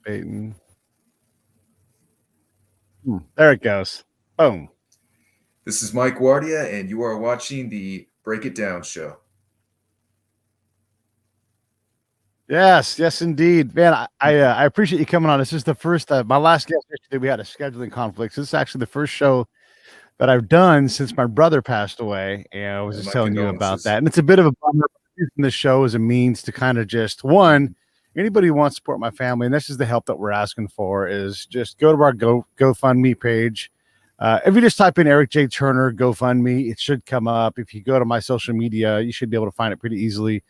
Peyton. There it goes. Boom. This is Mike Guardia, and you are watching the Break It Down show. Yes, indeed, man. I appreciate you coming on. This is the first. My last guest yesterday, we had a scheduling conflict. So this is actually the first show that I've done since my brother passed away, and I was just telling you about that. And it's a bit of a bummer. Using this show as a means to kind of just anybody who wants to support my family, and this is the help that we're asking for, is just go to our GoFundMe page. If you just type in Eric J. Turner GoFundMe, it should come up. If you go to my social media, you should be able to find it pretty easily.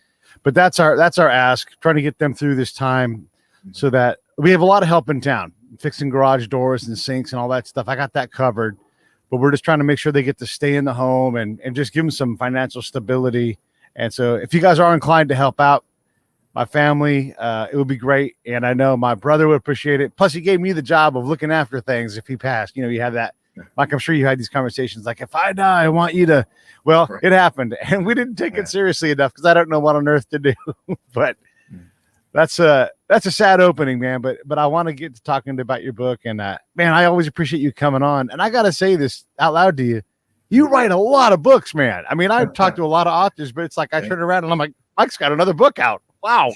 But that's our ask, trying to get them through this time so that we have a lot of help in town, fixing garage doors and sinks and all that stuff. I got that covered, but we're just trying to make sure they get to stay in the home and just give them some financial stability. And so if you guys are inclined to help out my family, it would be great. And I know my brother would appreciate it. Plus, he gave me the job of looking after things if he passed. You know, you have that. Like, I'm sure you had these conversations like, if I die, I want you to. Well, it happened. And we didn't take it seriously enough because I don't know what on earth to do. But that's a sad opening, man. But I want to get to talking about your book. And, man, I always appreciate you coming on. And I got to say this out loud to you. You write a lot of books, man. I mean, I've talked to a lot of authors, but it's like I turn around and I'm like, Mike's got another book out. Wow.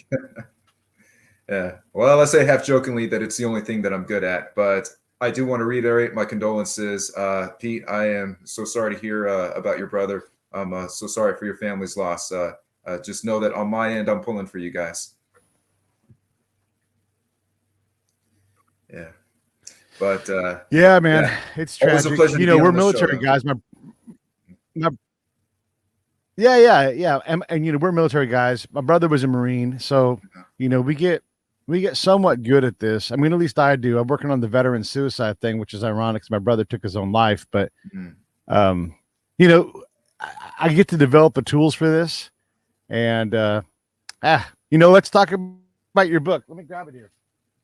Yeah. Well, I say half jokingly that it's the only thing that I'm good at, but I do want to reiterate my condolences. Pete, I am so sorry to hear about your brother. I'm so sorry for your family's loss. Just know that on my end, I'm pulling for you guys. Yeah. But yeah, man, it's tragic. You know, we're military guys. Yeah. And you know, we're military guys. My brother was a Marine, so you know, we get somewhat good at this. I mean, at least I do. I'm working on the veteran suicide thing, which is ironic because my brother took his own life. But you know, I get to develop the tools for this. And you know, let's talk about your book. Let me grab it here.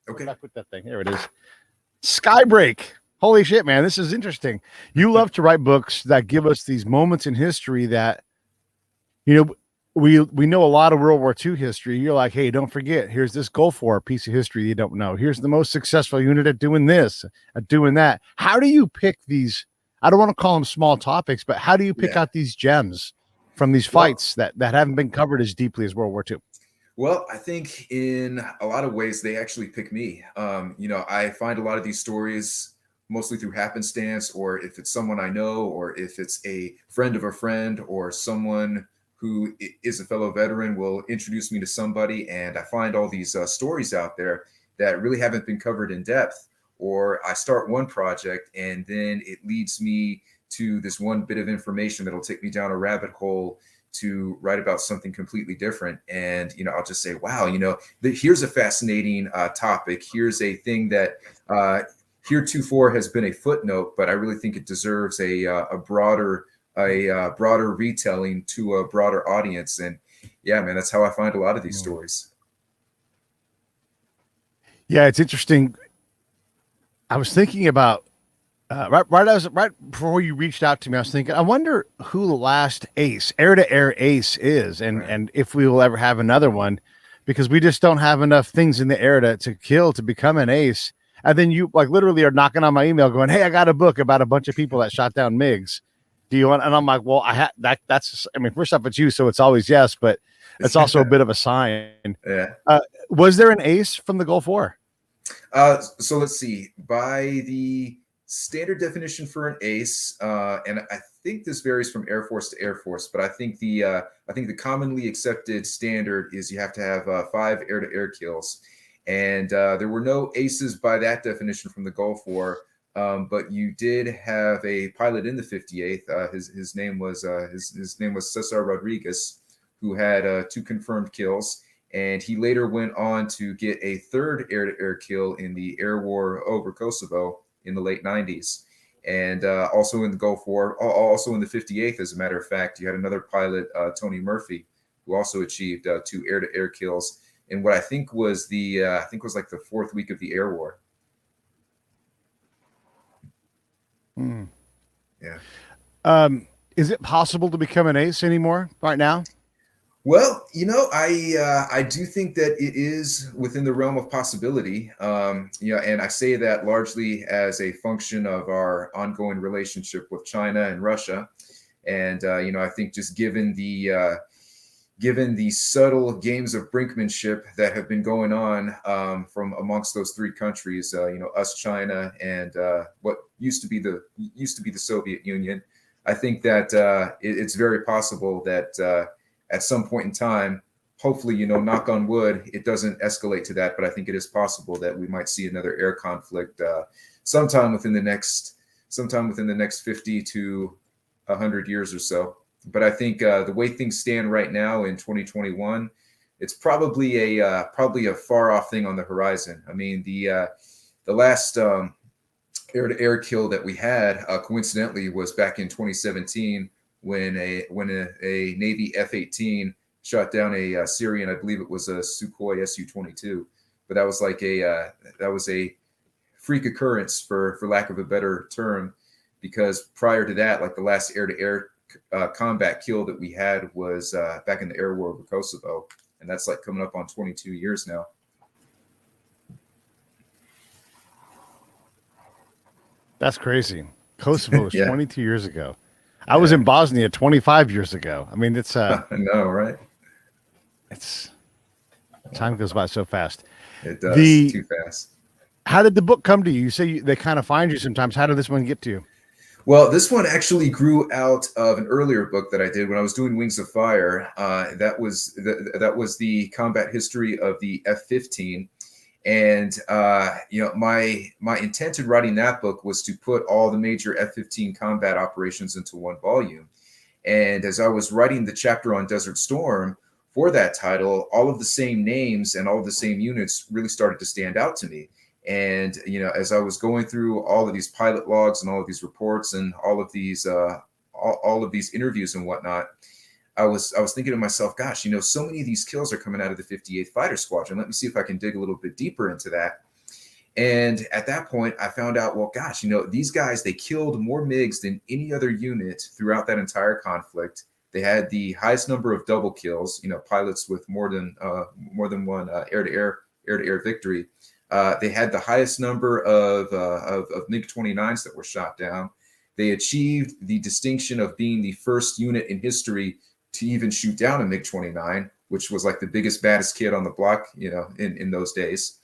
Okay. I put that thing. There it is. Skybreak. Holy shit, man. This is interesting. You love to write books that give us these moments in history that, you know, we know a lot of World War II history. You're like, hey, don't forget, here's this Gulf War piece of history you don't know. Here's the most successful unit at doing this, at doing that. How do you pick these? I don't want to call them small topics, but how do you pick out these gems from these fights that haven't been covered as deeply as World War II? Well, I think in a lot of ways, they actually pick me. You know, I find a lot of these stories mostly through happenstance, or if it's someone I know, or if it's a friend of a friend, or someone who is a fellow veteran will introduce me to somebody, and I find all these stories out there that really haven't been covered in depth. Or I start one project and then it leads me to this one bit of information that'll take me down a rabbit hole to write about something completely different. And, you know, I'll just say, wow, you know, here's a fascinating topic. Here's a thing that heretofore has been a footnote, but I really think it deserves a broader retelling to a broader audience. And yeah, man, that's how I find a lot of these stories. Yeah, it's interesting. I was thinking about right before you reached out to me, I was thinking, I wonder who the last ace, air-to-air ace is, and if we will ever have another one, because we just don't have enough things in the air to kill to become an ace. And then you like literally are knocking on my email going, hey, I got a book about a bunch of people that shot down MiGs. Do you want? And I'm like, well, that's, I mean, first off, it's you, so it's always yes, but it's also a bit of a sign. Yeah. Was there an ace from the Gulf War? So let's see. By the standard definition for an ace, and I think this varies from Air Force to Air Force, but I think the commonly accepted standard is you have to have 5 air-to-air kills, and there were no aces by that definition from the Gulf War. But you did have a pilot in the 58th. His name was Cesar Rodriguez, who had 2 confirmed kills, and he later went on to get a 3rd air-to-air kill in the air war over Kosovo in the late 90s, and also in the Gulf War, also in the 58th. As a matter of fact, you had another pilot, Tony Murphy, who also achieved 2 air-to-air kills in what I think was like the 4th week of the air war. Yeah. Is it possible to become an ace anymore right now? Well, I do think that it is within the realm of possibility. And I say that largely as a function of our ongoing relationship with China and Russia. And I think just given the subtle games of brinkmanship that have been going on from amongst those three countries, us, China, and what used to be the Soviet Union, I think that it's very possible that at some point in time, hopefully, knock on wood, it doesn't escalate to that. But I think it is possible that we might see another air conflict sometime within the next 50 to 100 years or so. But I think the way things stand right now in 2021, it's probably a far off thing on the horizon. I mean, the last air-to-air kill that we had, coincidentally, was back in 2017 when a Navy F-18 shot down a Syrian, I believe it was a Sukhoi Su-22. But that was a freak occurrence, for lack of a better term, because prior to that, like the last air-to-air combat kill that we had was back in the air war over Kosovo, and that's like coming up on 22 years now. That's crazy. Kosovo was Yeah. 22 years ago. I was in Bosnia 25 years ago. I mean, it's I know, right? It's time goes by so fast. It does, too fast. How did the book come to you? You say they kind of find you sometimes. How did this one get to you? Well, this one actually grew out of an earlier book that I did when I was doing Wings of Fire. That was the combat history of the F-15. And my intent in writing that book was to put all the major F-15 combat operations into one volume. And as I was writing the chapter on Desert Storm for that title, all of the same names and all of the same units really started to stand out to me. And as I was going through all of these pilot logs and all of these reports and all of these interviews and whatnot, I was thinking to myself, gosh, so many of these kills are coming out of the 58th Fighter Squadron. Let me see if I can dig a little bit deeper into that. And at that point, I found out, well, gosh, these guys, they killed more MiGs than any other unit throughout that entire conflict. They had the highest number of double kills, pilots with more than one air-to-air victory. They had the highest number of MiG-29s that were shot down. They achieved the distinction of being the first unit in history to even shoot down a MiG-29, which was like the biggest, baddest kid on the block, in those days.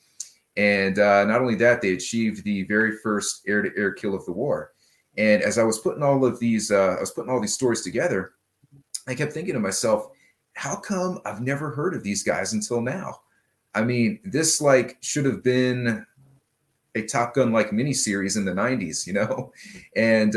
And not only that, they achieved the very first air-to-air kill of the war. And as I was putting all these stories together, I kept thinking to myself, how come I've never heard of these guys until now? I mean, this should have been a Top Gun miniseries in the 90s, and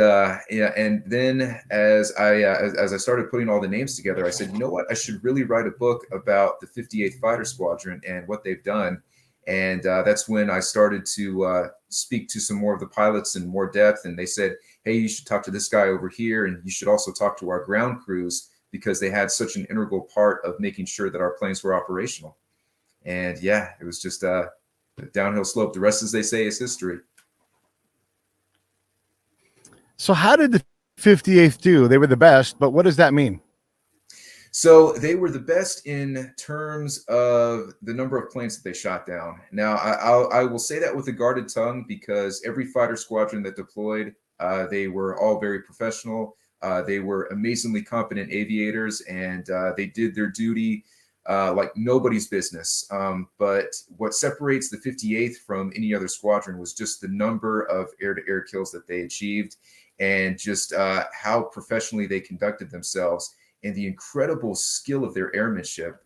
then as I started putting all the names together, I said, you know what, I should really write a book about the 58th Fighter Squadron and what they've done. And that's when I started to speak to some more of the pilots in more depth. And they said, hey, you should talk to this guy over here, and you should also talk to our ground crews, because they had such an integral part of making sure that our planes were operational. And yeah, it was just a downhill slope. The rest, as they say, is history. So how did the 58th do? They were the best, but what does that mean? So they were the best in terms of the number of planes that they shot down. Now, I will say that with a guarded tongue, because every fighter squadron that deployed, they were all very professional. They were amazingly competent aviators, and they did their duty like nobody's business. But what separates the 58th from any other squadron was just the number of air-to-air kills that they achieved, and just how professionally they conducted themselves, and the incredible skill of their airmanship.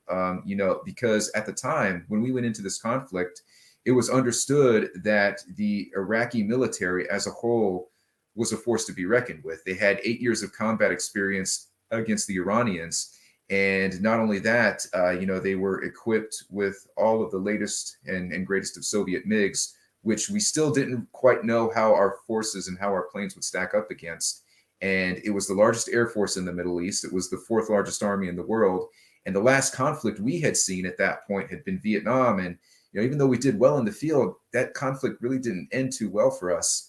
Because at the time when we went into this conflict, it was understood that the Iraqi military as a whole was a force to be reckoned with. They had 8 years of combat experience against the Iranians. And not only that, they were equipped with all of the latest and greatest of Soviet MiGs, which we still didn't quite know how our forces and how our planes would stack up against. And it was the largest air force in the Middle East. It was the fourth largest army in the world. And the last conflict we had seen at that point had been Vietnam. And even though we did well in the field, that conflict really didn't end too well for us.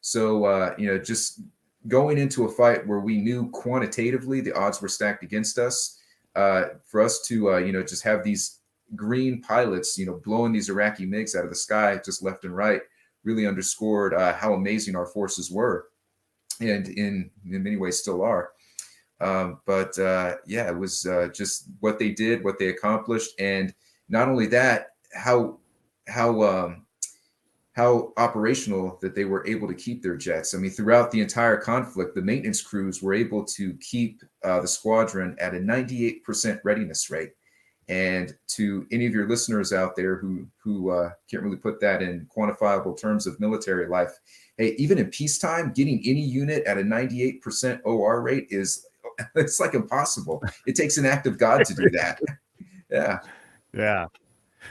So, just going into a fight where we knew quantitatively the odds were stacked against us, for us to just have these green pilots, blowing these Iraqi MiGs out of the sky just left and right, really underscored how amazing our forces were, and in many ways still are. But it was just what they did, what they accomplished, and not only that, how operational that they were able to keep their jets. I mean, throughout the entire conflict, the maintenance crews were able to keep the squadron at a 98% readiness rate. And to any of your listeners out there who can't really put that in quantifiable terms of military life, hey, even in peacetime, getting any unit at a 98% OR rate it's like impossible. It takes an act of God to do that. Yeah. Yeah.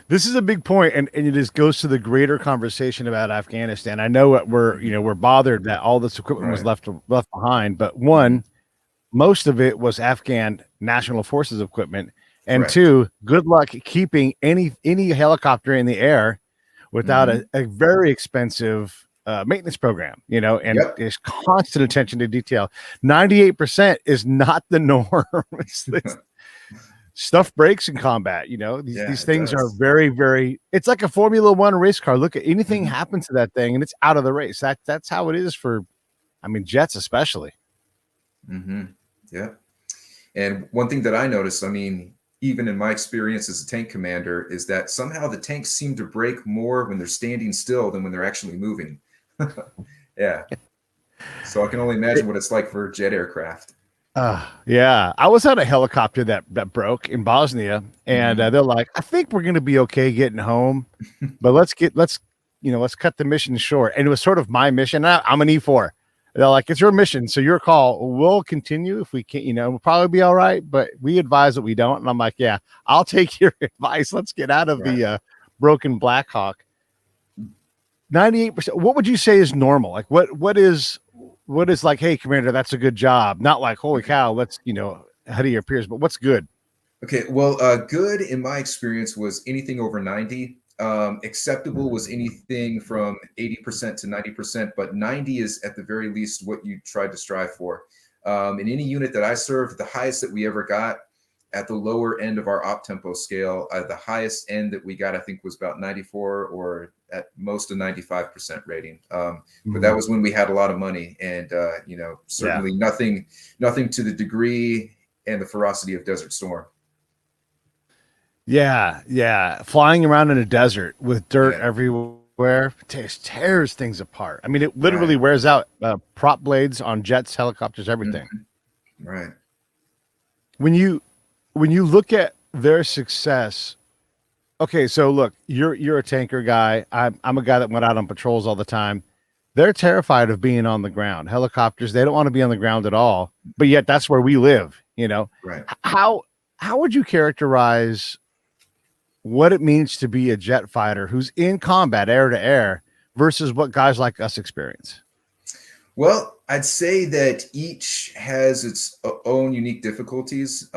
This is a big point, and it just goes to the greater conversation about Afghanistan. I know what we're bothered that all this equipment was left behind, but one, most of it was Afghan National Forces equipment, and two, good luck keeping any helicopter in the air without a very expensive maintenance program, and there's constant attention to detail. 98% is not the norm. Stuff breaks in combat, these things are very, very, it's like a Formula One race car. Look at anything happens to that thing and it's out of the race. That's how it is for, jets, especially. Yeah. And one thing that I noticed, even in my experience as a tank commander, is that somehow the tanks seem to break more when they're standing still than when they're actually moving. Yeah. So I can only imagine what it's like for jet aircraft. Yeah, I was on a helicopter that broke in Bosnia, and they're like, I think we're gonna be okay getting home, but let's cut the mission short. And it was sort of my mission. I'm an E4. They're like, it's your mission, so your call. We'll continue if we can. We'll probably be all right, but we advise that we don't. And I'm like, yeah, I'll take your advice. Let's get out of the broken Black Hawk. 98%. What would you say is normal? Like, what is like, hey, Commander, that's a good job. Not like, holy cow, let's, ahead of your peers, but what's good? Okay. Well, good in my experience was anything over 90. Acceptable was anything from 80% to 90%, but 90 is at the very least what you tried to strive for. In any unit that I served, the highest that we ever got at the lower end of our op tempo scale, the highest end that we got, I think, was about 94 or at most a 95% rating. But that was when we had a lot of money, and certainly nothing to the degree and the ferocity of Desert Storm. Yeah. Flying around in a desert with dirt everywhere tears things apart. It literally wears out prop blades on jets, helicopters, everything. Right. When you look at their success, okay, so look, you're a tanker guy. I'm a guy that went out on patrols all the time. They're terrified of being on the ground. Helicopters, they don't want to be on the ground at all. But yet that's where we live, Right. How would you characterize what it means to be a jet fighter who's in combat air to air versus what guys like us experience? Well, I'd say that each has its own unique difficulties,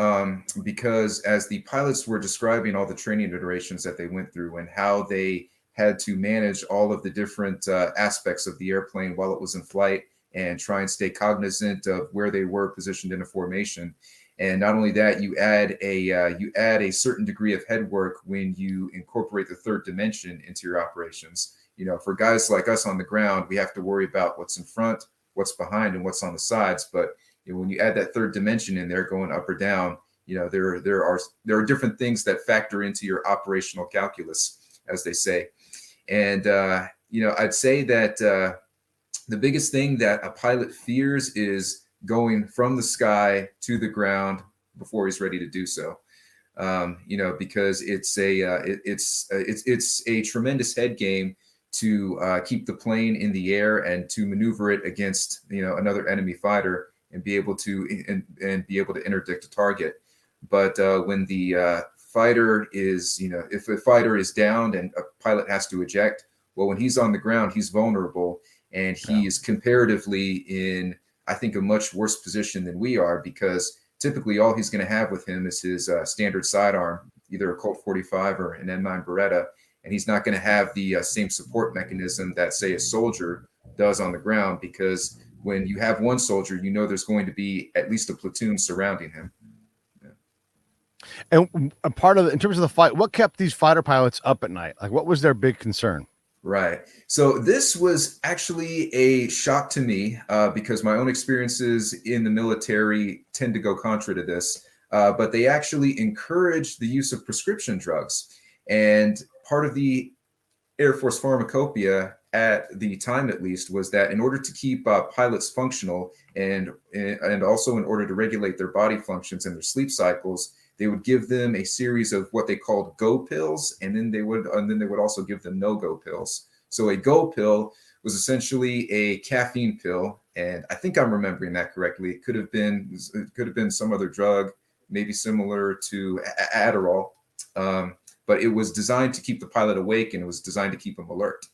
because as the pilots were describing all the training iterations that they went through and how they had to manage all of the different aspects of the airplane while it was in flight and try and stay cognizant of where they were positioned in a formation. And not only that, you add a certain degree of head work when you incorporate the third dimension into your operations. For guys like us on the ground, we have to worry about what's in front, what's behind, and what's on the sides. But when you add that third dimension in there, going up or down, there are different things that factor into your operational calculus, as they say. And I'd say that the biggest thing that a pilot fears is going from the sky to the ground before he's ready to do so. Because it's a tremendous head game to keep the plane in the air and to maneuver it against another enemy fighter and be able to interdict a target. But when the fighter is if a fighter is downed and a pilot has to eject, well, when he's on the ground, he's vulnerable, and he is comparatively in, I think, a much worse position than we are, because typically all he's going to have with him is his standard sidearm, either a Colt 45 or an M9 Beretta. And he's not going to have the same support mechanism that, say, a soldier does on the ground, because when you have one soldier, there's going to be at least a platoon surrounding him. And a part of in terms of the fight, what kept these fighter pilots up at night? Like, what was their big concern? Right. So this was actually a shock to me because my own experiences in the military tend to go contra to this. But they actually encouraged the use of prescription drugs. And part of the Air Force pharmacopoeia at the time, at least, was that in order to keep pilots functional and also in order to regulate their body functions and their sleep cycles, they would give them a series of what they called go pills, and then they would also give them no-go pills. So a go pill was essentially a caffeine pill, and I think I'm remembering that correctly. It could have been some other drug, maybe similar to Adderall, but it was designed to keep the pilot awake and it was designed to keep him alert.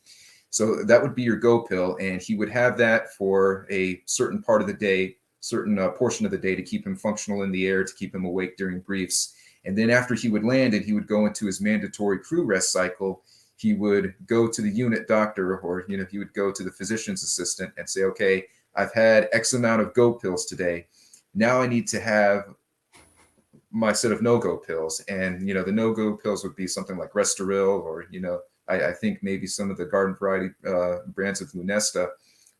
So that would be your go pill, and he would have that for a certain part of the day, certain portion of the day, to keep him functional in the air, to keep him awake during briefs. And then after he would land and he would go into his mandatory crew rest cycle, he would go to the unit doctor, or he would go to the physician's assistant and say, okay, I've had X amount of go pills today. Now I need to have my set of no-go pills. And the no-go pills would be something like Restoril, or I think maybe some of the garden variety brands of Lunesta,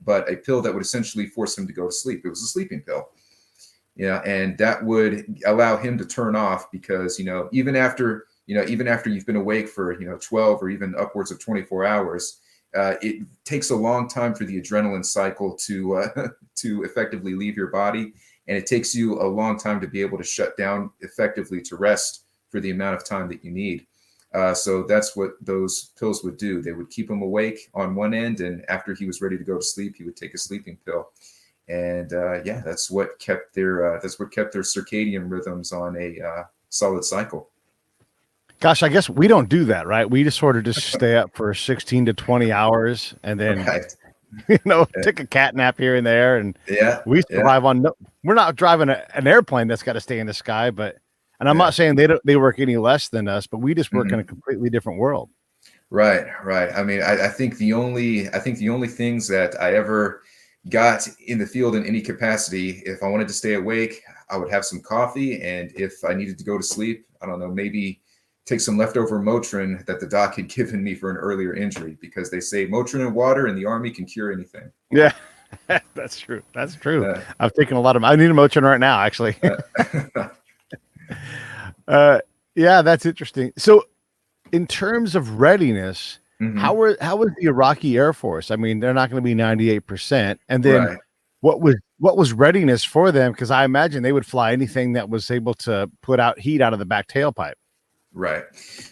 but a pill that would essentially force him to go to sleep. It was a sleeping pill. And that would allow him to turn off, because even after you've been awake for 12 or even upwards of 24 hours, it takes a long time for the adrenaline cycle to effectively leave your body, and it takes you a long time to be able to shut down effectively to rest for the amount of time that you need. So that's what those pills would do. They would keep him awake on one end, and after he was ready to go to sleep, he would take a sleeping pill. And that's what kept their circadian rhythms on a solid cycle. Gosh, I guess we don't do that, right? We just sort of stay up for 16 to 20 hours and then, take a cat nap here and there. And we survive on, we're not driving an airplane that's got to stay in the sky, and I'm not saying they work any less than us, but we just work in a completely different world. Right. I mean, I think the only things that I ever got in the field in any capacity, if I wanted to stay awake, I would have some coffee. And if I needed to go to sleep, I don't know, maybe take some leftover Motrin that the doc had given me for an earlier injury, because they say Motrin and water in the Army can cure anything. Yeah, that's true. I've taken a lot of, I need a Motrin right now, actually. Yeah, that's interesting. So in terms of readiness, how was the Iraqi Air Force? I mean, they're not going to be 98%. And then what was readiness for them? Because I imagine they would fly anything that was able to put out heat out of the back tailpipe. Right.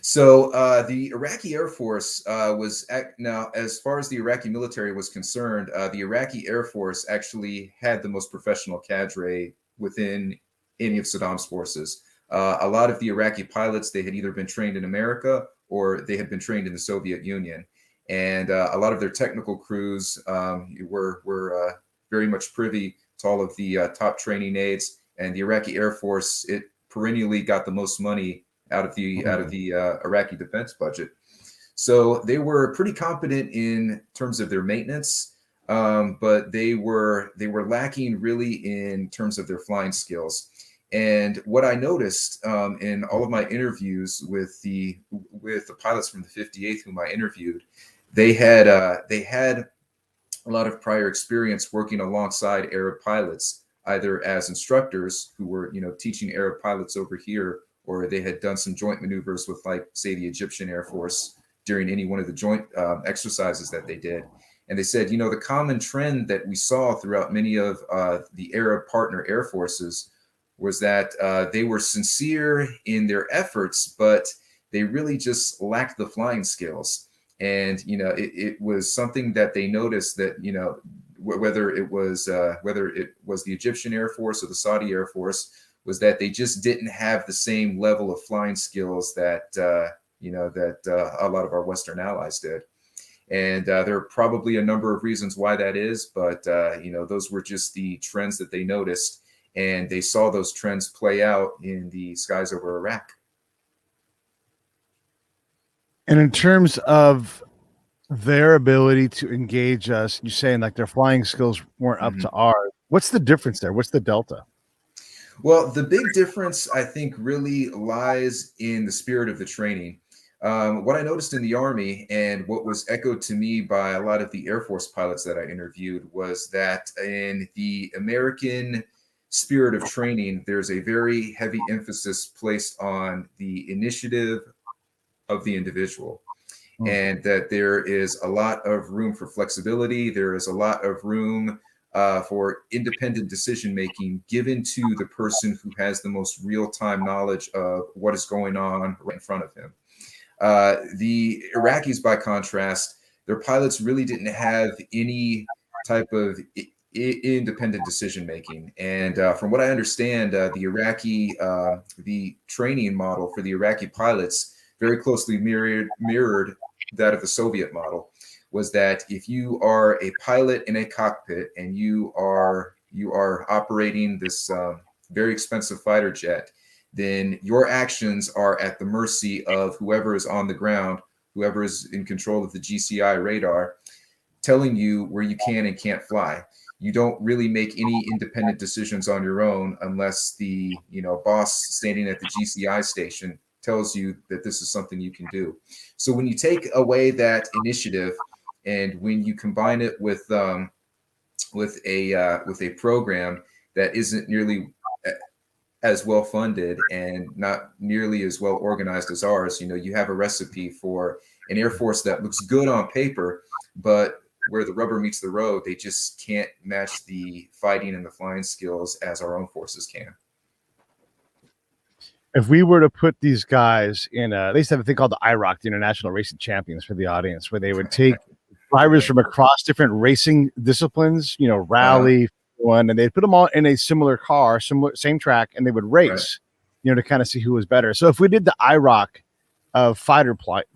So the Iraqi Air Force now, as far as the Iraqi military was concerned, the Iraqi Air Force actually had the most professional cadre within any of Saddam's forces. A lot of the Iraqi pilots, they had either been trained in America or they had been trained in the Soviet Union. And a lot of their technical crews were very much privy to all of the top training aids. And the Iraqi Air Force, it perennially got the most money out of the Iraqi defense budget. So they were pretty competent in terms of their maintenance, but they were lacking really in terms of their flying skills. And what I noticed in all of my interviews with the pilots from the 58th whom I interviewed, they had a lot of prior experience working alongside Arab pilots, either as instructors who were teaching Arab pilots over here, or they had done some joint maneuvers with, like, say, the Egyptian Air Force during any one of the joint exercises that they did. And they said, the common trend that we saw throughout many of the Arab partner air forces was that they were sincere in their efforts, but they really just lacked the flying skills. And, it was something that they noticed that, whether it was the Egyptian Air Force or the Saudi Air Force, was that they just didn't have the same level of flying skills that a lot of our Western allies did. And there are probably a number of reasons why that is, but those were just the trends that they noticed, and they saw those trends play out in the skies over Iraq. And in terms of their ability to engage us, you're saying like their flying skills weren't up to ours. What's the difference there? What's the delta? Well, the big difference, I think, really lies in the spirit of the training. What I noticed in the Army and what was echoed to me by a lot of the Air Force pilots that I interviewed was that in the American spirit of training, there's a very heavy emphasis placed on the initiative of the individual, and that there is a lot of room for flexibility. There is a lot of room for independent decision making given to the person who has the most real time knowledge of what is going on right in front of him. The Iraqis, by contrast, their pilots really didn't have any type of independent decision making. And from what I understand, the training model for the Iraqi pilots very closely mirrored that of the Soviet model. Was that if you are a pilot in a cockpit and you are operating this very expensive fighter jet, then your actions are at the mercy of whoever is on the ground, whoever is in control of the GCI radar, telling you where you can and can't fly. You don't really make any independent decisions on your own unless the boss standing at the GCI station tells you that this is something you can do. So when you take away that initiative and when you combine it with a program that isn't nearly as well funded and not nearly as well organized as ours, you have a recipe for an Air Force that looks good on paper, but where the rubber meets the road, they just can't match the fighting and the flying skills as our own forces can. If we were to put these guys in, they used to have a thing called the IROC, the International Racing Champions, for the audience, where they would take drivers from across different racing disciplines, rally, one, and they'd put them all in a similar car, same track, and they would race, to kind of see who was better. So if we did the IROC of fighter pilot,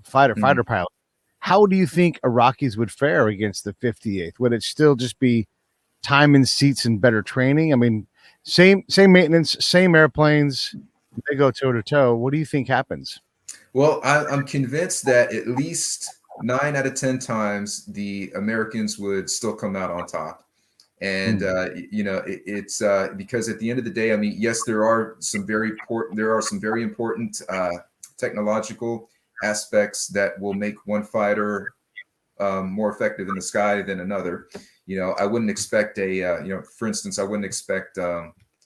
how do you think Iraqis would fare against the 58th? Would it still just be time and seats and better training? I mean, same maintenance, same airplanes. They go toe to toe. What do you think happens? Well, I'm convinced that at least 9 out of 10 times the Americans would still come out on top. And it's because at the end of the day, I mean, yes, there are some very important technological aspects that will make one fighter more effective in the sky than another. I wouldn't expect for instance, I wouldn't expect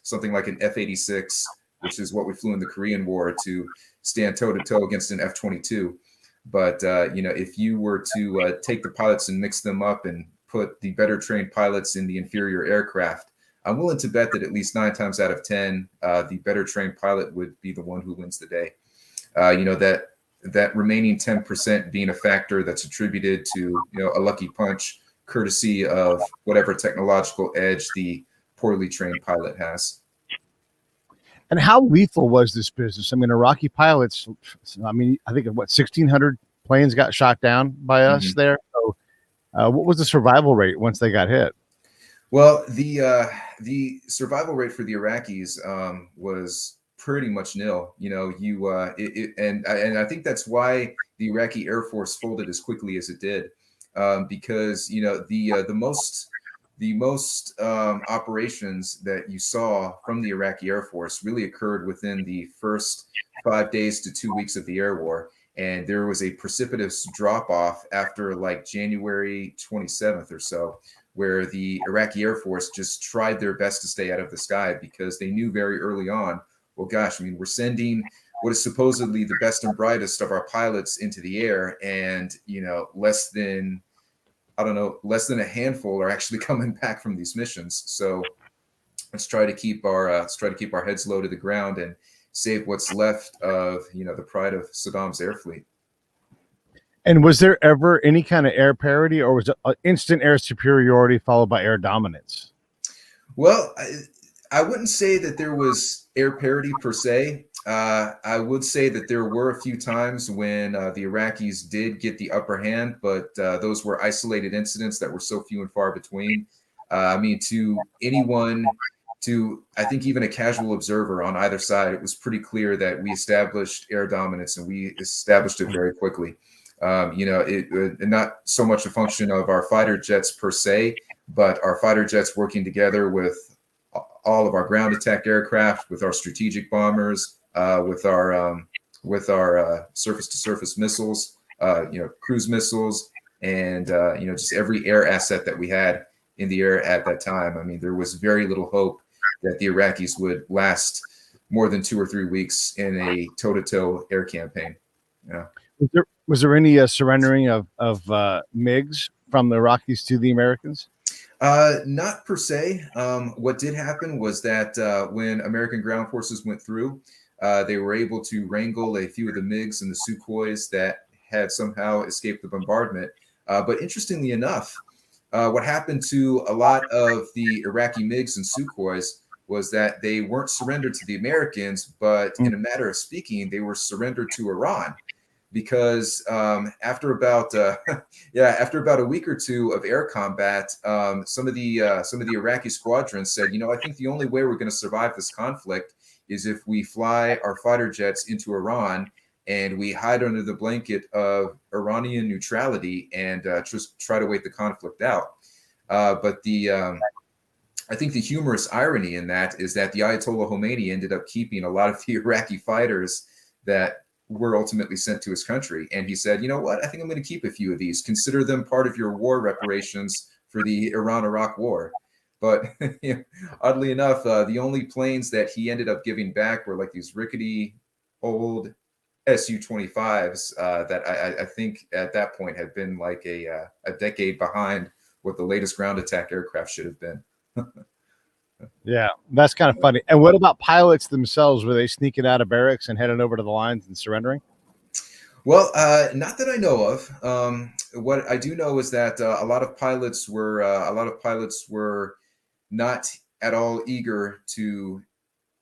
something like an F-86, which is what we flew in the Korean War, to stand toe to toe against an F-22. But if you were to take the pilots and mix them up and put the better trained pilots in the inferior aircraft, I'm willing to bet that at least 9 times out of 10, the better trained pilot would be the one who wins the day. That remaining 10% being a factor that's attributed to a lucky punch, courtesy of whatever technological edge the poorly trained pilot has. And how lethal was this business? I mean, Iraqi pilots, I think 1,600 planes got shot down by us there. So what was the survival rate once they got hit? Well, the survival rate for the Iraqis was pretty much nil. And I think that's why the Iraqi Air Force folded as quickly as it did, because the most operations that you saw from the Iraqi Air Force really occurred within the first 5 days to 2 weeks of the air war. And there was a precipitous drop off after like January 27th or so, where the Iraqi Air Force just tried their best to stay out of the sky because they knew very early on, well, gosh, I mean, we're sending what is supposedly the best and brightest of our pilots into the air, and less than a handful are actually coming back from these missions. So let's try to keep our heads low to the ground and save what's left of the pride of Saddam's air fleet. And was there ever any kind of air parity, or was it instant air superiority followed by air dominance? Well, I wouldn't say that there was air parity per se. I would say that there were a few times when the Iraqis did get the upper hand, but those were isolated incidents that were so few and far between. To anyone, I think even a casual observer on either side, it was pretty clear that we established air dominance, and we established it very quickly. Not so much a function of our fighter jets per se, but our fighter jets working together with all of our ground attack aircraft, with our strategic bombers, with our surface-to-surface missiles, cruise missiles, and just every air asset that we had in the air at that time. I mean, there was very little hope that the Iraqis would last more than 2 or 3 weeks in a toe-to-toe air campaign. Yeah. Was there any surrendering of MiGs from the Iraqis to the Americans? Not per se. What did happen was that when American ground forces went through, they were able to wrangle a few of the MiGs and the Sukhois that had somehow escaped the bombardment. But interestingly enough, what happened to a lot of the Iraqi MiGs and Sukhois was that they weren't surrendered to the Americans, but in a matter of speaking, they were surrendered to Iran. Because after about a week or two of air combat, some of the Iraqi squadrons said, I think the only way we're going to survive this conflict is if we fly our fighter jets into Iran and we hide under the blanket of Iranian neutrality and just try to wait the conflict out. But I think the humorous irony in that is that the Ayatollah Khomeini ended up keeping a lot of the Iraqi fighters that were ultimately sent to his country. And he said, you know what, I think I'm going to keep a few of these. Consider them part of your war reparations for the Iran-Iraq war. But oddly enough, the only planes that he ended up giving back were like these rickety old Su-25s that I think at that point had been like a decade behind what the latest ground attack aircraft should have been. Yeah, that's kind of funny. And what about pilots themselves? Were they sneaking out of barracks and heading over to the lines and surrendering? Well, not that I know of. What I do know is that a lot of pilots were not at all eager to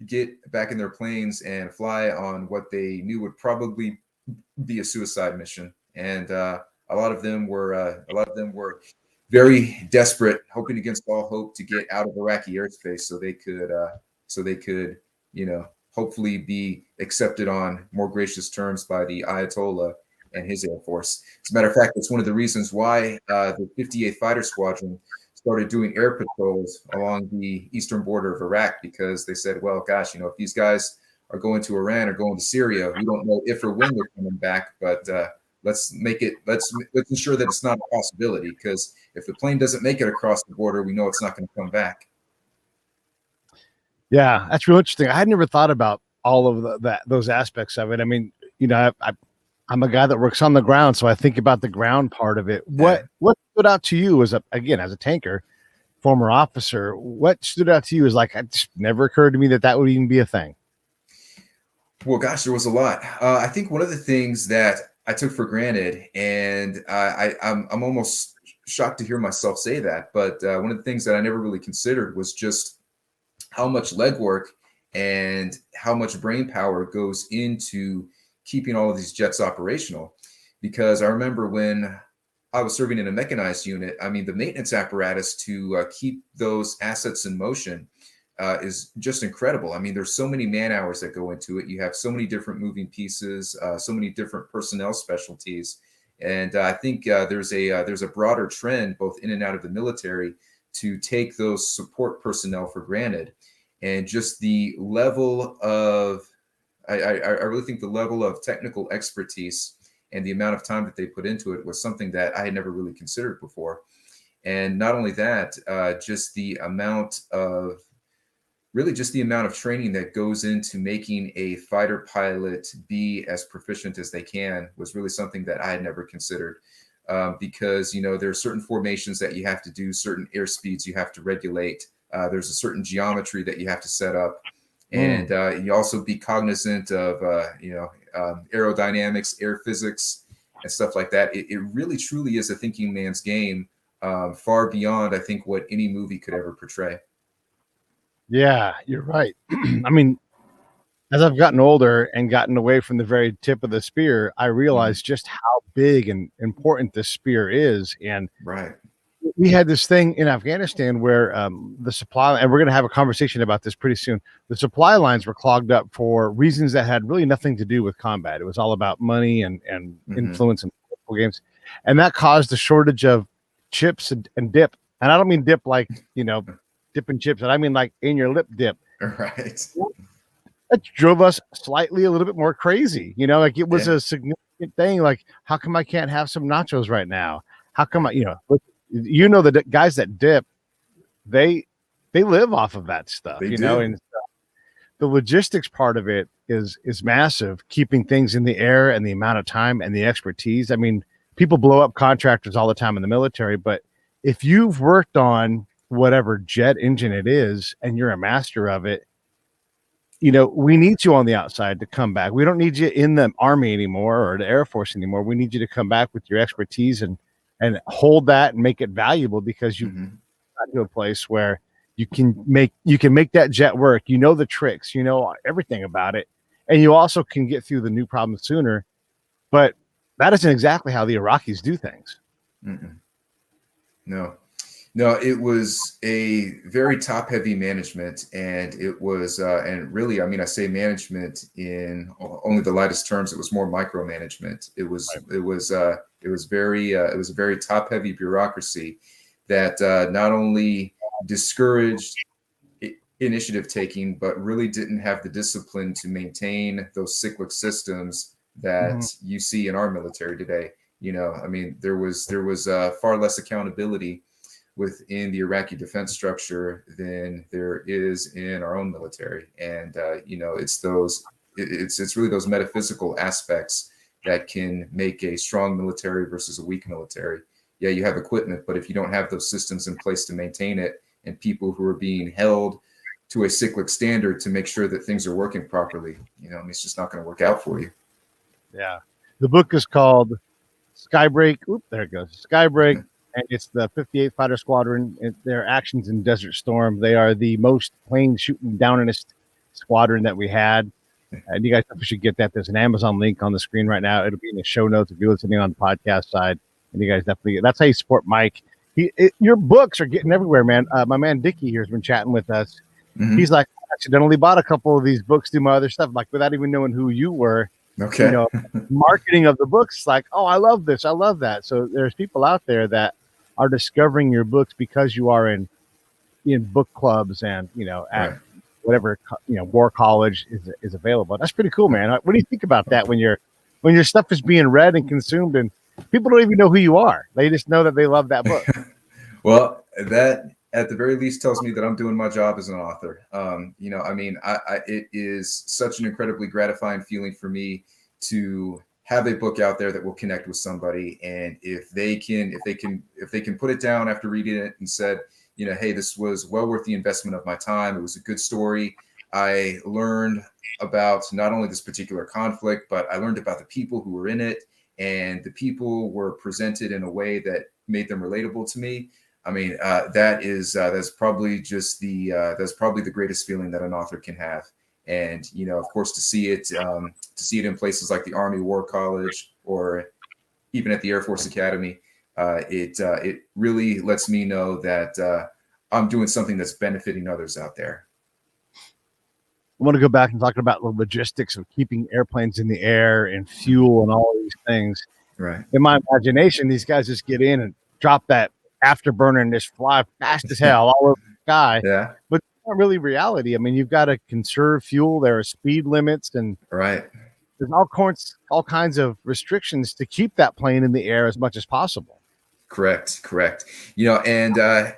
get back in their planes and fly on what they knew would probably be a suicide mission. And a lot of them were very desperate, hoping against all hope to get out of Iraqi airspace so they could, hopefully be accepted on more gracious terms by the Ayatollah and his Air Force. As a matter of fact, that's one of the reasons why the 58th Fighter Squadron started doing air patrols along the eastern border of Iraq, because they said, well, gosh, if these guys are going to Iran or going to Syria, we don't know if or when they're coming back, but let's ensure that it's not a possibility, because if the plane doesn't make it across the border, we know it's not going to come back. Yeah, that's real interesting. I had never thought about all of those aspects of it. I mean, I'm a guy that works on the ground, so I think about the ground part of it. What stood out to you as a tanker, former officer? What stood out to you is like, it just never occurred to me that would even be a thing. Well, gosh, there was a lot. I think one of the things that I took for granted, and I'm almost shocked to hear myself say that, but one of the things that I never really considered was just how much legwork and how much brain power goes into keeping all of these jets operational. Because I remember when I was serving in a mechanized unit, I mean, the maintenance apparatus to keep those assets in motion is just incredible. I mean, there's so many man hours that go into it. You have so many different moving pieces, so many different personnel specialties. And I think there's a broader trend, both in and out of the military, to take those support personnel for granted. And just the level of, I really think the level of technical expertise and the amount of time that they put into it was something that I had never really considered before. And not only that, just the amount of training that goes into making a fighter pilot be as proficient as they can was really something that I had never considered. Because, there are certain formations that you have to do, certain airspeeds you have to regulate. There's a certain geometry that you have to set up. And you also be cognizant of, aerodynamics, air physics, and stuff like that. It really, truly is a thinking man's game, far beyond, I think, what any movie could ever portray. Yeah, you're right. I mean, as I've gotten older and gotten away from the very tip of the spear, I realized just how big and important this spear is. And right. We had this thing in Afghanistan where the supply, and we're going to have a conversation about this pretty soon. The supply lines were clogged up for reasons that had really nothing to do with combat. It was all about money and influence and political games. And that caused a shortage of chips and dip. And I don't mean dip like, dipping chips, and I mean like in your lip dip. Right. That drove us slightly a little bit more crazy. You know, like it was a significant thing. Like, how come I can't have some nachos right now? How come the guys that dip, they live off of that stuff, They you do. know, and the logistics part of it is massive, keeping things in the air and the amount of time and the expertise. I mean, people blow up contractors all the time in the military, but if you've worked on whatever jet engine it is and you're a master of it, you know, we need you on the outside to come back. We don't need you in the Army anymore or the Air Force anymore. We need you to come back with your expertise and hold that and make it valuable, because you got to a place where you can make that jet work. You know the tricks, you know everything about it, and you also can get through the new problems sooner. But that isn't exactly how the Iraqis do things. No, it was a very top-heavy management, and it was, and really, I mean, I say management in only the lightest terms. It was more micromanagement. It was a very top-heavy bureaucracy that not only discouraged initiative taking, but really didn't have the discipline to maintain those cyclic systems that you see in our military today. You know, I mean, there was far less accountability within the Iraqi defense structure than there is in our own military. And, you know, it's really those metaphysical aspects that can make a strong military versus a weak military. Yeah, you have equipment, but if you don't have those systems in place to maintain it, and people who are being held to a cyclic standard to make sure that things are working properly, you know, it's just not going to work out for you. Yeah. The book is called Skybreak. Oop, there it goes. Skybreak. And it's the 58th Fighter Squadron. Their actions in Desert Storm. They are the most plane shooting downingest squadron that we had. And you guys should get that. There's an Amazon link on the screen right now. It'll be in the show notes if you're listening on the podcast side. And you guys definitely, that's how you support Mike. Your books are getting everywhere, man. My man Dickie here has been chatting with us. He's like, I accidentally bought a couple of these books through my other stuff, like without even knowing who you were. Okay. You know, marketing of the books, like, oh, I love this, I love that. So there's people out there that are discovering your books because you are in book clubs and, you know, at whatever, you know, war college is available. That's pretty cool, man. What do you think about that when your stuff is being read and consumed and people don't even know who you are? They just know that they love that book. Well, that at the very least tells me that I'm doing my job as an author. You know, I mean, it is such an incredibly gratifying feeling for me to have a book out there that will connect with somebody. And if they can put it down after reading it and said, you know, hey, this was well worth the investment of my time. It was a good story. I learned about not only this particular conflict, but I learned about the people who were in it, and the people were presented in a way that made them relatable to me. I mean, that's probably the greatest feeling that an author can have. And, you know, of course, to see it in places like the Army War College or even at the Air Force Academy, it really lets me know that I'm doing something that's benefiting others out there. I want to go back and talk about the logistics of keeping airplanes in the air and fuel and all these things. Right. In my imagination, these guys just get in and drop that afterburner and just fly fast as hell all over the sky. Yeah. But it's not really reality. I mean, you've got to conserve fuel. There are speed limits, and there's all kinds of restrictions to keep that plane in the air as much as possible. Correct. You know, and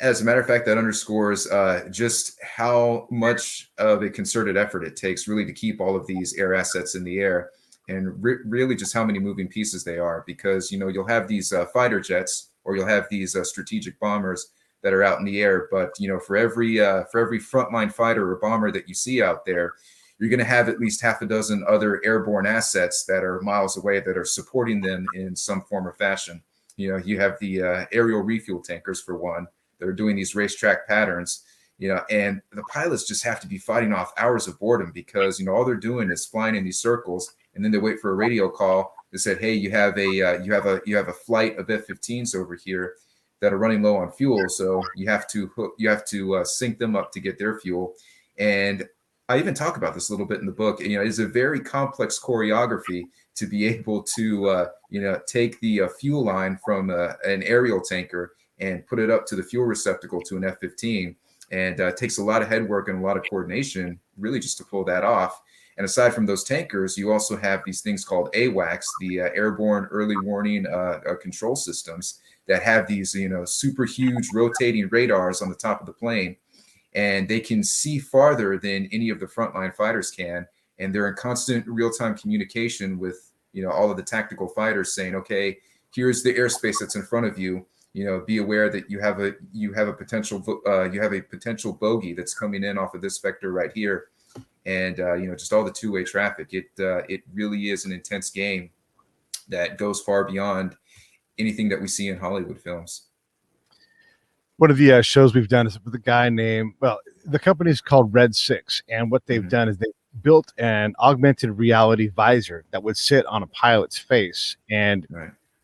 as a matter of fact, that underscores just how much of a concerted effort it takes really to keep all of these air assets in the air, and really just how many moving pieces they are. Because, you know, you'll have these fighter jets, or you'll have these strategic bombers that are out in the air. But, you know, for every frontline fighter or bomber that you see out there, you're going to have at least half a dozen other airborne assets that are miles away that are supporting them in some form or fashion. You know, you have the aerial refuel tankers, for one, that are doing these racetrack patterns, you know, and the pilots just have to be fighting off hours of boredom because, you know, all they're doing is flying in these circles, and then they wait for a radio call that said, hey, you have a flight of F-15s over here that are running low on fuel, so you have to sync them up to get their fuel. And I even talk about this a little bit in the book. You know, it's a very complex choreography to be able to you know, take the fuel line from an aerial tanker and put it up to the fuel receptacle to an F-15. And it takes a lot of head work and a lot of coordination really just to pull that off. And aside from those tankers, you also have these things called AWACS, the Airborne Early Warning Control Systems, that have these, super huge rotating radars on the top of the plane. And they can see farther than any of the frontline fighters can. And they're in constant real-time communication with, all of the tactical fighters saying, okay, here's the airspace that's in front of you. Be aware that you have a potential bogey that's coming in off of this vector right here. And, just all the two-way traffic. It really is an intense game that goes far beyond anything that we see in Hollywood films. One of the shows we've done is with a guy named, the company's called Red 6. And what they've done is they built an augmented reality visor that would sit on a pilot's face. And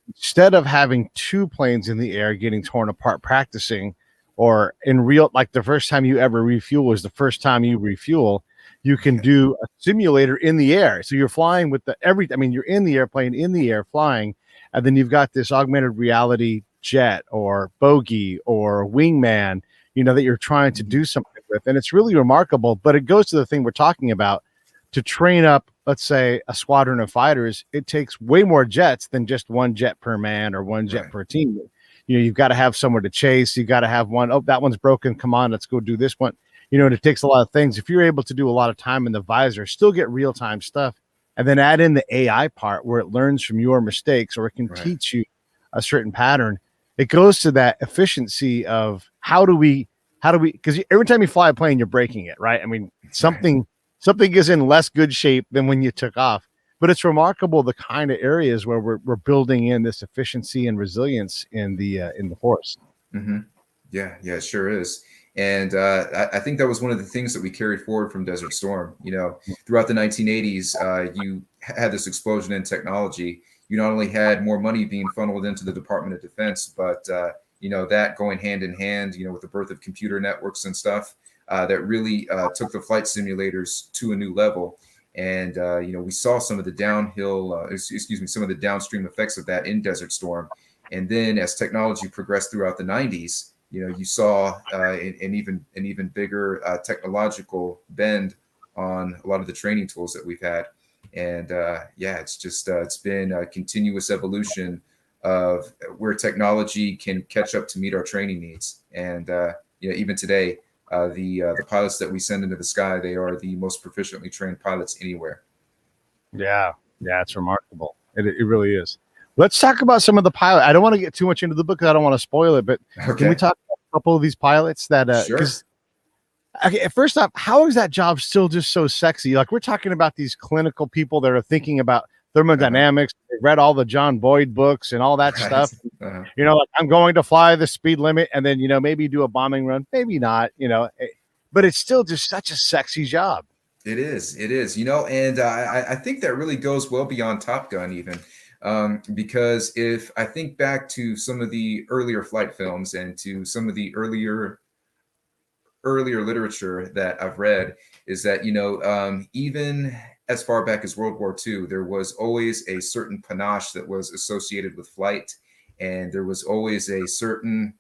instead of having two planes in the air getting torn apart practicing, or in real, like the first time you ever refuel is the first time you refuel, you can do a simulator in the air. So you're flying with you're in the airplane, in the air flying, and then you've got this augmented reality jet or bogey or wingman, that you're trying to do something with. And it's really remarkable, but it goes to the thing we're talking about. To train up, let's say, a squadron of fighters, it takes way more jets than just one jet per man or one jet per team. You've got to have somewhere to chase. You've got to have one. Oh, that one's broken. Come on, let's go do this one. And it takes a lot of things. If you're able to do a lot of time in the visor, still get real-time stuff, and then add in the AI part where it learns from your mistakes, or it can teach you a certain pattern, it goes to that efficiency of how do we, because every time you fly a plane, you're breaking it, right? I mean, something is in less good shape than when you took off. But it's remarkable the kind of areas where we're building in this efficiency and resilience in the force. Mm-hmm. Yeah, it sure is. And I think that was one of the things that we carried forward from Desert Storm. Throughout the 1980s, you had this explosion in technology. You not only had more money being funneled into the Department of Defense, but that going hand in hand, with the birth of computer networks and stuff, that really took the flight simulators to a new level. And we saw some of the some of the downstream effects of that in Desert Storm. And then as technology progressed throughout the 90s, you saw an even bigger technological bend on a lot of the training tools that we've had. And it's just it's been a continuous evolution of where technology can catch up to meet our training needs. And even today, the pilots that we send into the sky, they are the most proficiently trained pilots anywhere. Yeah, it's remarkable. It really is. Let's talk about some of the pilots. I don't want to get too much into the book because I don't want to spoil it, but can we talk about a couple of these pilots that Sure. Okay, first off, how is that job still just so sexy? Like, we're talking about these clinical people that are thinking about thermodynamics. They read all the John Boyd books and all that stuff. Like, I'm going to fly the speed limit, and then maybe do a bombing run, maybe not. But it's still just such a sexy job. It is. And I think that really goes well beyond Top Gun even. Because if I think back to some of the earlier flight films and to some of the earlier literature that I've read, is that, even as far back as World War II, there was always a certain panache that was associated with flight. And there was always a certain,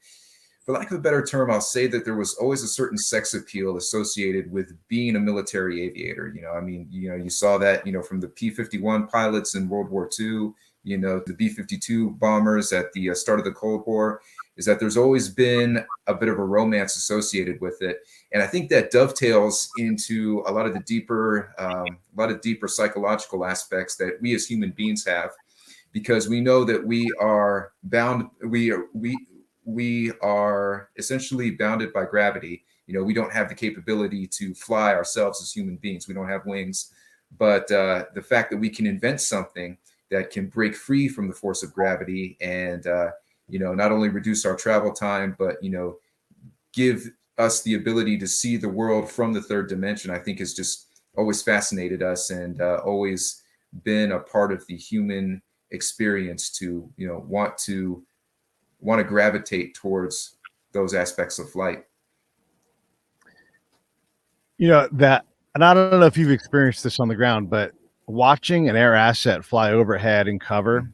for lack of a better term, I'll say that there was always a certain sex appeal associated with being a military aviator. You saw that, from the P-51 pilots in World War II, the B-52 bombers at the start of the Cold War, is that there's always been a bit of a romance associated with it. And I think that dovetails into a lot of deeper psychological aspects that we as human beings have, because we know that we are bound, we are essentially bounded by gravity. We don't have the capability to fly ourselves as human beings. We don't have wings. But the fact that we can invent something that can break free from the force of gravity and, not only reduce our travel time, but, give us the ability to see the world from the third dimension, I think has just always fascinated us and always been a part of the human experience to, want to gravitate towards those aspects of flight. That, and I don't know if you've experienced this on the ground, but watching an air asset fly overhead and cover,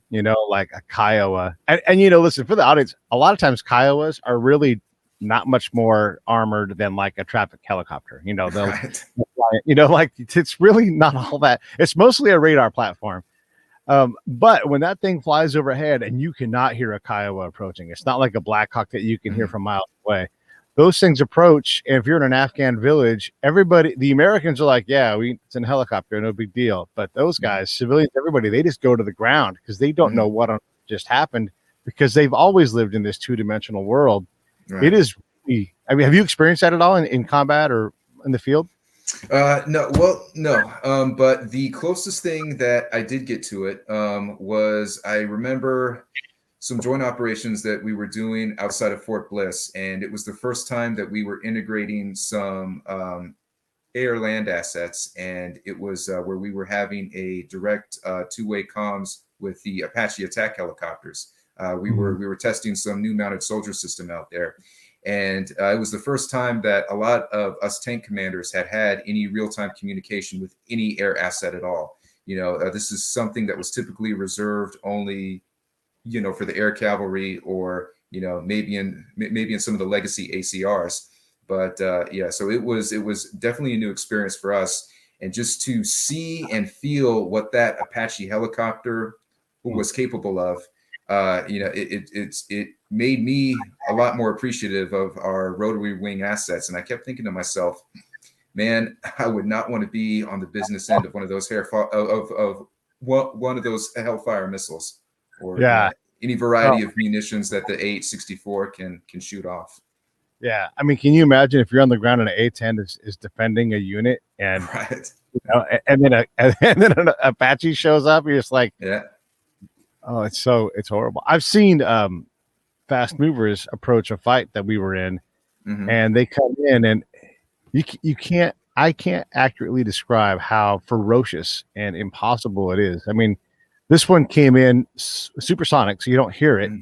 like a Kiowa, and listen, for the audience, a lot of times Kiowas are really not much more armored than like a traffic helicopter. You know, they'll Right. fly, you know, like it's really not all that. It's mostly a radar platform. But when that thing flies overhead and you cannot hear a Kiowa approaching, it's not like a Black Hawk that you can hear from miles away. Those things approach, and if you're in an Afghan village, everybody, the Americans are like, yeah, it's in a helicopter, no big deal. But those guys, civilians, everybody, they just go to the ground because they don't know what just happened, because they've always lived in this two-dimensional world. Right. It is, I mean, have you experienced that at all in combat or in the field? No, but the closest thing that I did get to it was, I remember some joint operations that we were doing outside of Fort Bliss, and it was the first time that we were integrating some air-land assets, and it was where we were having a direct two-way comms with the Apache attack helicopters. We were testing some new mounted soldier system out there. And it was the first time that a lot of us tank commanders had any real-time communication with any air asset at all. You know, this is something that was typically reserved only, you know, for the air cavalry, or, you know, maybe in some of the legacy ACRs. But yeah, so it was definitely a new experience for us. And just to see and feel what that Apache helicopter was capable of, you know, it made me a lot more appreciative of our rotary wing assets. And I kept thinking to myself, man, I would not want to be on the business end of one of those one of those Hellfire missiles, or any variety of munitions that the A864 can shoot off. Yeah, I mean, can you imagine if you're on the ground and an A-10 is defending a unit, and you know, and then an Apache shows up, you're just like, yeah. Oh, it's horrible. I've seen fast movers approach a fight that we were in, and they come in, and I can't accurately describe how ferocious and impossible it is. I mean, this one came in supersonic, so you don't hear it.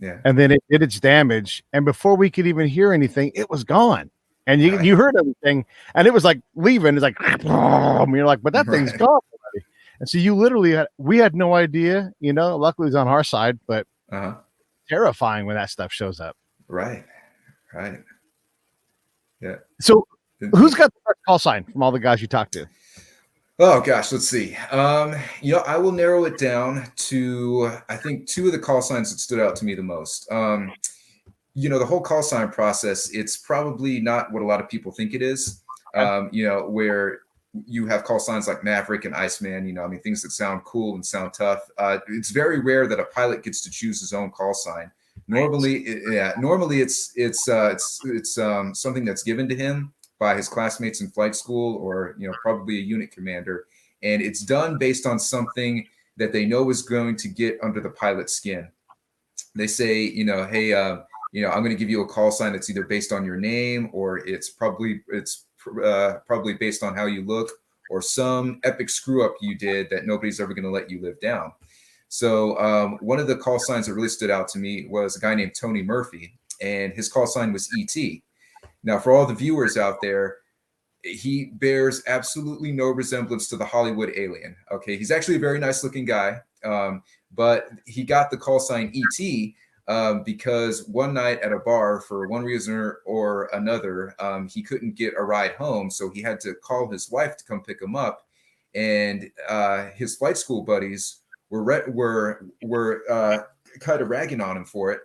Yeah. And then it did its damage, and before we could even hear anything, it was gone. And you heard everything, and it was like leaving. It's like, you're like, but that thing's gone already. And so you literally we had no idea, you know. Luckily, it was on our side, but terrifying when that stuff shows up. Right. Yeah. So, who's got the first call sign from all the guys you talked to? Oh gosh, let's see. You know, I will narrow it down to, I think, two of the call signs that stood out to me the most. You know, the whole call sign process, it's probably not what a lot of people think it is. You know, where you have call signs like Maverick and Iceman, you know, I mean, things that sound cool and sound tough. It's very rare that a pilot gets to choose his own call sign. Normally it's something that's given to him by his classmates in flight school, or, you know, probably a unit commander. And it's done based on something that they know is going to get under the pilot's skin. They say, you know, hey, you know, I'm going to give you a call sign that's either based on your name, or it's probably based on how you look, or some epic screw up you did that nobody's ever going to let you live down. So one of the call signs that really stood out to me was a guy named Tony Murphy, and his call sign was ET. Now, for all the viewers out there, he bears absolutely no resemblance to the Hollywood alien. Okay, he's actually a very nice looking guy, but he got the call sign ET because one night at a bar, for one reason or another, he couldn't get a ride home, so he had to call his wife to come pick him up. And his flight school buddies were kind of ragging on him for it,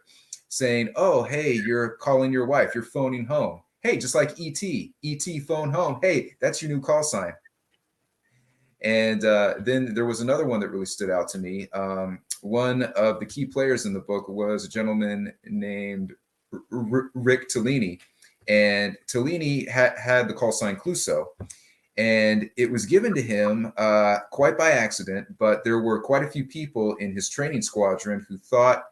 saying, "Oh, hey, you're calling your wife, you're phoning home. Hey, just like ET phone home. Hey, that's your new call sign." And then there was another one that really stood out to me. One of the key players in the book was a gentleman named Rick Tellini, and Tellini had the call sign Cluso, and it was given to him quite by accident. But there were quite a few people in his training squadron who thought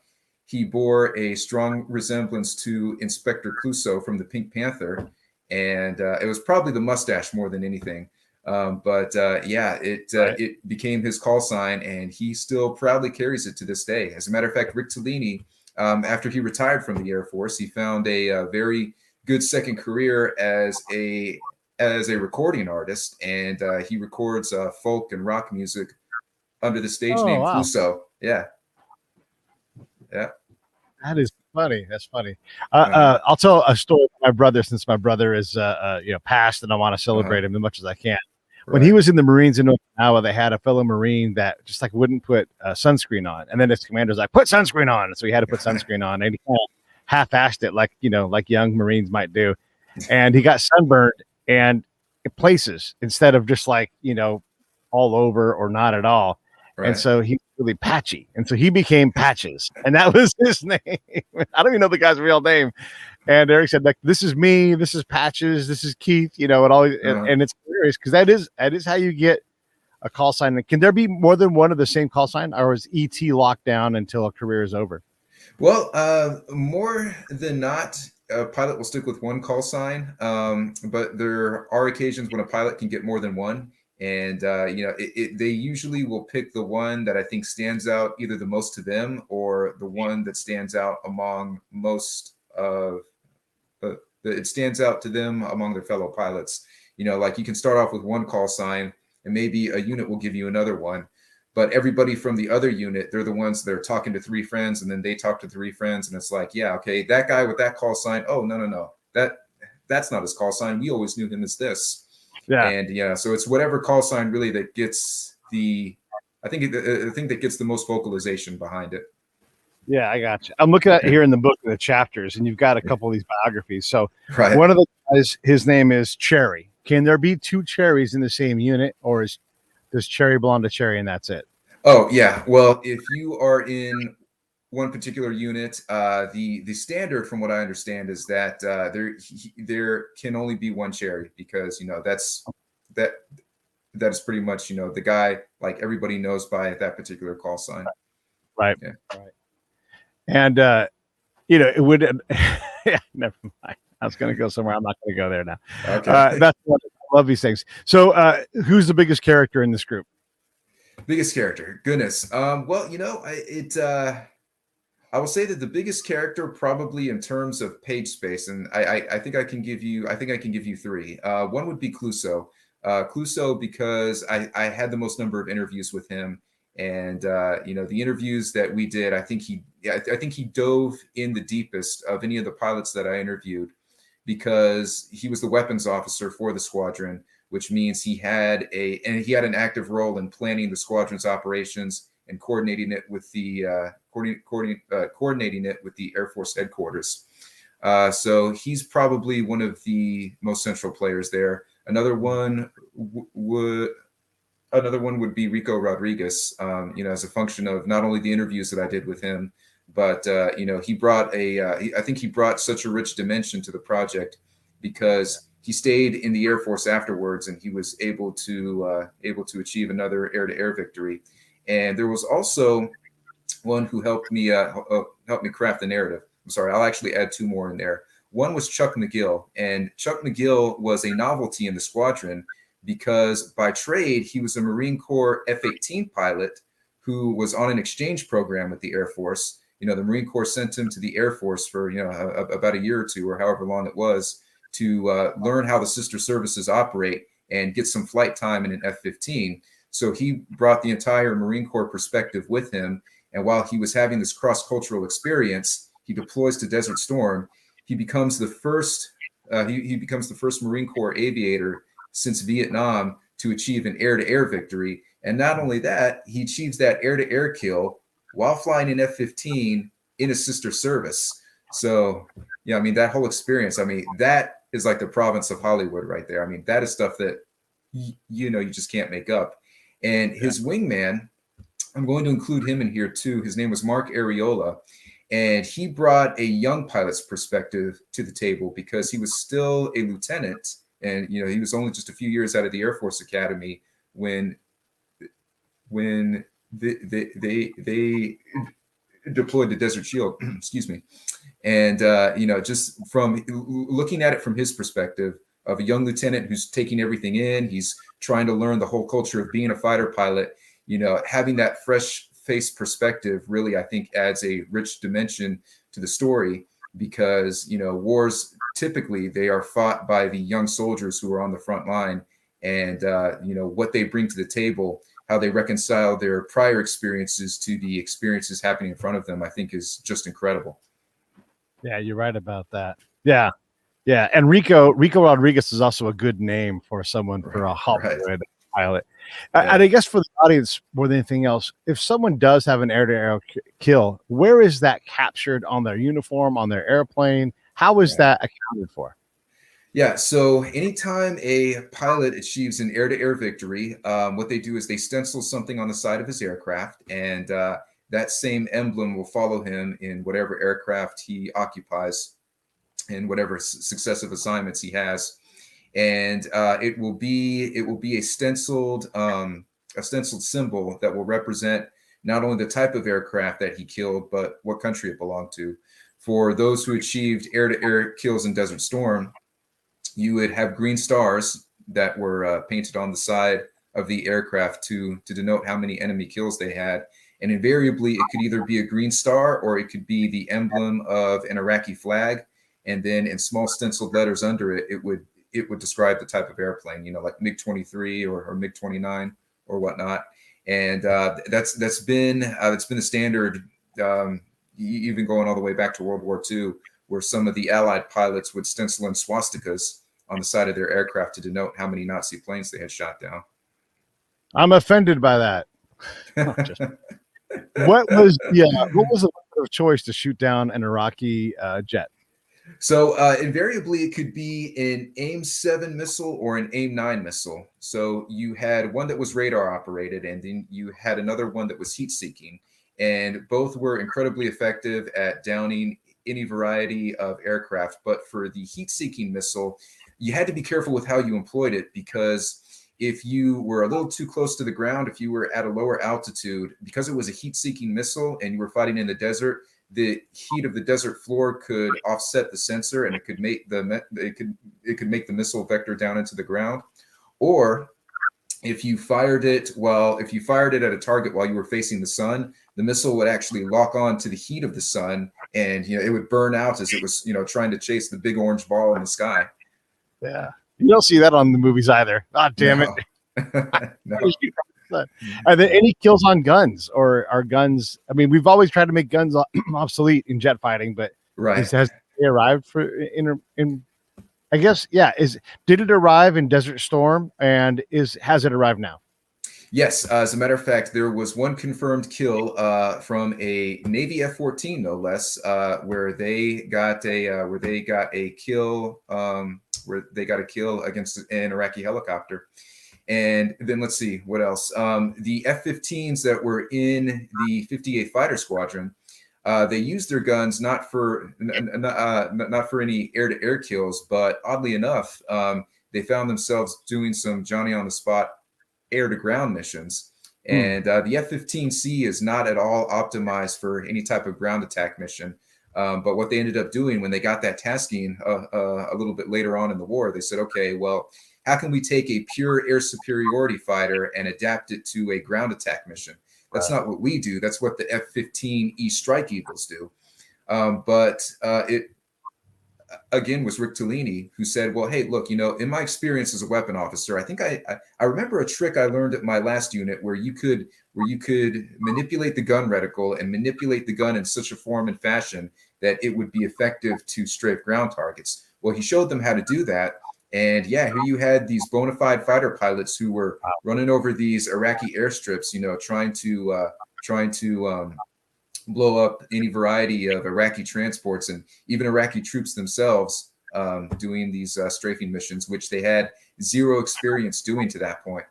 he bore a strong resemblance to Inspector Clouseau from the Pink Panther, and it was probably the mustache more than anything. Yeah, it became his call sign, and he still proudly carries it to this day. As a matter of fact, Rick Tellini, after he retired from the Air Force, he found a very good second career as a recording artist, and he records folk and rock music under the stage name Clouseau. Yeah. funny. That's funny. Uh-huh. I'll tell a story of my brother, since my brother is passed, and I want to Uh-huh. celebrate him as much as I can. When he Right. was in the Marines in Okinawa, they had a fellow Marine that just like wouldn't put sunscreen on, and then his commander's like, "Put sunscreen on," so he had to put sunscreen on, and he kind of half-assed it, like like young Marines might do, and he got sunburned and in places instead of just like all over or not at all. And Right. so he really patchy. And so he became Patches. And that was his name. I don't even know the guy's real name. And Eric said, like, this is me, this is Patches, this is Keith, and all Uh-huh. and it's hilarious because that is how you get a call sign. Can there be more than one of the same call sign, or is ET locked down until a career is over? Well, more than not, a pilot will stick with one call sign, but there are occasions when a pilot can get more than one. And they usually will pick the one that I think stands out either the most to them or the one that stands out among most of it stands out to them among their fellow pilots. Like you can start off with one call sign and maybe a unit will give you another one, but everybody from the other unit, they're the ones that are talking to three friends, and then they talk to three friends, and it's like, yeah, okay, that guy with that call sign, oh, no, that's not his call sign, we always knew him as this. Yeah. And yeah, so it's whatever call sign really that gets I think that gets the most vocalization behind it. Yeah, I got you. I'm looking at here in the book, the chapters, and you've got a couple of these biographies. So Right. one of the guys, his name is Cherry. Can there be two Cherries in the same unit, or does Cherry belong to Cherry and that's it? Oh yeah, well, if you are in one particular unit, the standard, from what I understand, is that there can only be one Cherry, because that that is pretty much the guy like everybody knows by that particular call sign. Right. Yeah. Right. And it would. Yeah, never mind. I was going to go somewhere. I'm not going to go there now. Okay. That's what I love these things. So, who's the biggest character in this group? Biggest character, goodness. Well, I will say that the biggest character, probably in terms of page space, and I think I can give you three. One would be Clouseau. Clouseau, because I had the most number of interviews with him, and the interviews that we did, I think he dove in the deepest of any of the pilots that I interviewed, because he was the weapons officer for the squadron, which means he had an active role in planning the squadron's operations and coordinating it with the Air Force headquarters. So he's probably one of the most central players there. Another one would be Rico Rodriguez. As a function of not only the interviews that I did with him, but I think he brought such a rich dimension to the project, because he stayed in the Air Force afterwards, and he was able to achieve another air-to-air victory. And there was also one who helped me craft the narrative. I'm sorry, I'll actually add two more in there. One was Chuck McGill, and Chuck McGill was a novelty in the squadron, because by trade he was a Marine Corps F-18 pilot who was on an exchange program with the Air Force. The Marine Corps sent him to the Air Force for about a year or two, or however long it was, to learn how the sister services operate and get some flight time in an F-15. So he brought the entire Marine Corps perspective with him. And while he was having this cross-cultural experience, he deploys to Desert Storm. He becomes the first Marine Corps aviator since Vietnam to achieve an air-to-air victory. And not only that, he achieves that air-to-air kill while flying an F-15 in a sister service. So, yeah, I mean, that whole experience, I mean, that is like the province of Hollywood right there. I mean, that is stuff that, you just can't make up. And his wingman, I'm going to include him in here too. His name was Mark Areola, and he brought a young pilot's perspective to the table, because he was still a lieutenant, and he was only just a few years out of the Air Force Academy when they deployed to Desert Shield. Excuse me. And just from looking at it from his perspective of a young lieutenant who's taking everything in, he's trying to learn the whole culture of being a fighter pilot. Having that fresh face perspective really, I think, adds a rich dimension to the story, because wars typically, they are fought by the young soldiers who are on the front line, and what they bring to the table, how they reconcile their prior experiences to the experiences happening in front of them, I think is just incredible. Yeah, you're right about that. Yeah. Yeah. And Rico Rodriguez is also a good name for someone for a Right. Hollywood pilot. Yeah. And I guess for the audience, more than anything else, if someone does have an air-to-air kill, where is that captured on their uniform, on their airplane? How is Yeah. that accounted for? Yeah, so anytime a pilot achieves an air-to-air victory, what they do is they stencil something on the side of his aircraft, and that same emblem will follow him in whatever aircraft he occupies and whatever successive assignments he has. And it will be a stenciled symbol that will represent not only the type of aircraft that he killed, but what country it belonged to. For those who achieved air-to-air kills in Desert Storm, you would have green stars that were painted on the side of the aircraft to denote how many enemy kills they had. And invariably, it could either be a green star or it could be the emblem of an Iraqi flag. And then in small stenciled letters under it, it would describe the type of airplane, like MiG-23 or MiG-29 or whatnot. And that's been the standard, even going all the way back to World War II, where some of the Allied pilots would stencil in swastikas on the side of their aircraft to denote how many Nazi planes they had shot down. I'm offended by that. What was the weapon of choice to shoot down an Iraqi jet? So invariably, it could be an AIM-7 missile or an AIM-9 missile. So you had one that was radar operated, and then you had another one that was heat-seeking. And both were incredibly effective at downing any variety of aircraft. But for the heat-seeking missile, you had to be careful with how you employed it, because if you were a little too close to the ground, if you were at a lower altitude, because it was a heat-seeking missile and you were fighting in the desert, the heat of the desert floor could offset the sensor, and it could make the missile vector down into the ground. Or if you fired it at a target while you were facing the sun, the missile would actually lock on to the heat of the sun, and it would burn out as it was trying to chase the big orange ball in the sky. Yeah, you don't see that on the movies either. Ah, damn it! No. Are there any kills on guns, or are guns? I mean, we've always tried to make guns obsolete in jet fighting, but Right. has it arrived in? I guess, yeah. Did it arrive in Desert Storm, and has it arrived now? Yes, as a matter of fact, there was one confirmed kill from a Navy F-14, no less, where they got a kill against an Iraqi helicopter. And then let's see what else. The F-15s that were in the 58th Fighter Squadron, they used their guns not for any air-to-air kills, but oddly enough, they found themselves doing some Johnny-on-the-spot air-to-ground missions. And the F-15C is not at all optimized for any type of ground attack mission. But what they ended up doing when they got that tasking a little bit later on in the war, they said, okay, well, how can we take a pure air superiority fighter and adapt it to a ground attack mission? That's not what we do. That's what the F-15E Strike Eagles do. But it, again, was Rick Tellini who said, well, hey, look, in my experience as a weapon officer, I think I remember a trick I learned at my last unit where you could manipulate the gun reticle and manipulate the gun in such a form and fashion that it would be effective to strafe ground targets. Well, he showed them how to do that. And yeah, here you had these bona fide fighter pilots who were running over these Iraqi airstrips, trying to blow up any variety of Iraqi transports and even Iraqi troops themselves, doing these strafing missions, which they had zero experience doing to that point.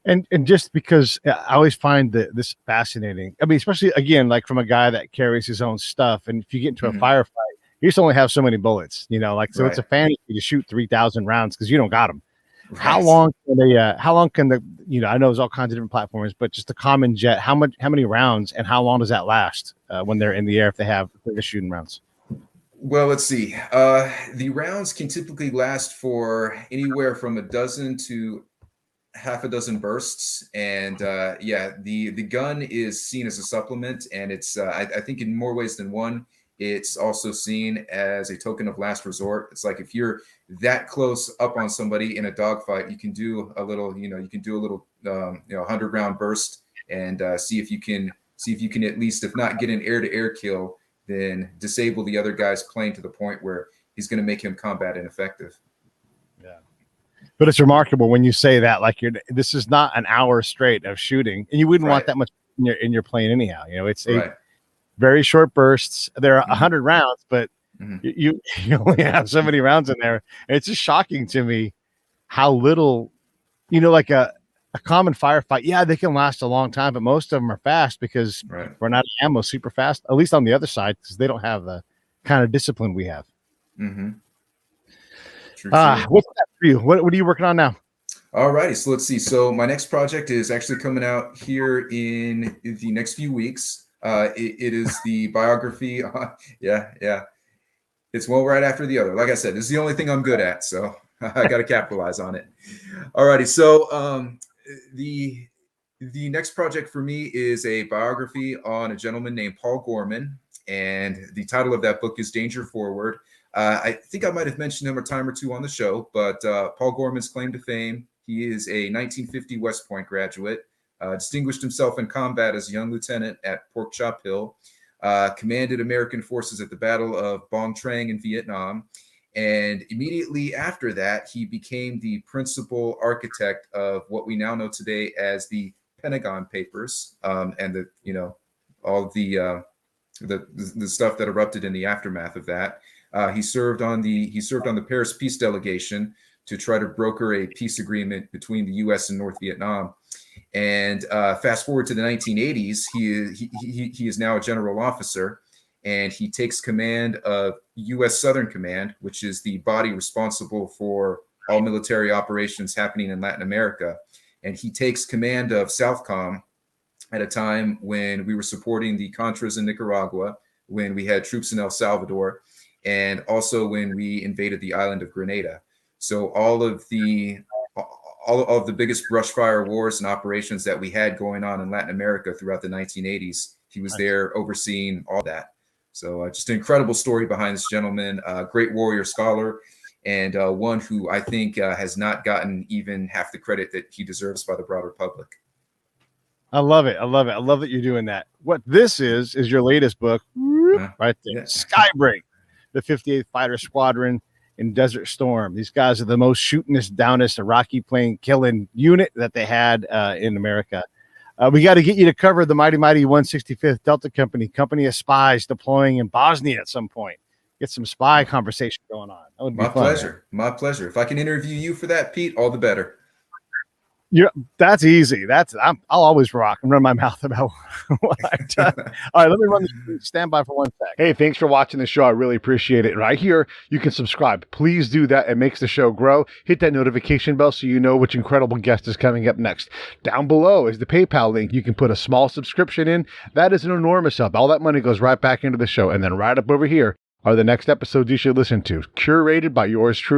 And just because I always find this fascinating. I mean, especially again, like from a guy that carries his own stuff, and if you get into a firefight, you just only have so many bullets, so it's a fantasy to shoot 3,000 rounds because you don't got them. Right. How long can the I know there's all kinds of different platforms, but just a common jet, how many rounds and how long does that last when they're in the air if they're just shooting rounds? Well, let's see. The rounds can typically last for anywhere from a dozen to half a dozen bursts, and the gun is seen as a supplement, and it's I think in more ways than one. It's also seen as a token of last resort. It's like if you're that close up on somebody in a dogfight, you can do a little 100-round burst and see if you can at least, if not get an air-to-air kill, then disable the other guy's plane to the point where he's going to make him combat ineffective. Yeah. But it's remarkable when you say that, like this is not an hour straight of shooting, and you wouldn't want that much in your plane anyhow. You know, it's very short bursts. There are 100 rounds, but you only have so many rounds in there. And it's just shocking to me how little, you know, like a common firefight. Yeah, they can last a long time, but most of them are fast because we're not ammo super fast, at least on the other side, because they don't have the kind of discipline we have. What's that for you? What are you working on now? All righty, so let's see. So my next project is actually coming out here in the next few weeks. It is the biography. It's one right after the other. Like I said, this is the only thing I'm good at, so I got to capitalize on it. All righty, so the next project for me is a biography on a gentleman named Paul Gorman, and the title of that book is Danger Forward. I think I might have mentioned him a time or two on the show, but Paul Gorman's claim to fame: he is a 1950 West Point graduate, distinguished himself in combat as a young lieutenant at Pork Chop Hill, commanded American forces at the Battle of Bong Trang in Vietnam, and immediately after that, he became the principal architect of what we now know today as the Pentagon Papers, and the, you know, all the stuff that erupted in the aftermath of that. He served on the Paris peace delegation to try to broker a peace agreement between the U.S. and North Vietnam. And fast forward to the 1980s, he is now a general officer, and he takes command of U.S. Southern Command, which is the body responsible for all military operations happening in Latin America. And he takes command of Southcom at a time when we were supporting the Contras in Nicaragua, when we had troops in El Salvador, and also when we invaded the island of Grenada. So all of the biggest brush fire wars and operations that we had going on in Latin America throughout the 1980s, he was there overseeing all that. So just an incredible story behind this gentleman, great warrior scholar, and one who I think has not gotten even half the credit that he deserves by the broader public. I love it. I love it. I love that you're doing that. What this is your latest book, right there, Skybreak, the 58th Fighter Squadron in Desert Storm. These guys are the most shootingest, downest Iraqi plane killing unit that they had in America. We got to get you to cover the mighty 165th Delta company of spies deploying in Bosnia at some point. Get some spy conversation going on. That would be fun. My pleasure. If I can interview you for that, Pete, all the better. Yeah, that's easy. I'll always rock and run my mouth about what I've done. All right, let me run this. Stand by for one sec. Hey, thanks for watching the show. I really appreciate it. Right here, you can subscribe. Please do that. It makes the show grow. Hit that notification bell so you know which incredible guest is coming up next. Down below is the PayPal link. You can put a small subscription in. That is an enormous help. All that money goes right back into the show. And then right up over here are the next episodes you should listen to, curated by yours truly.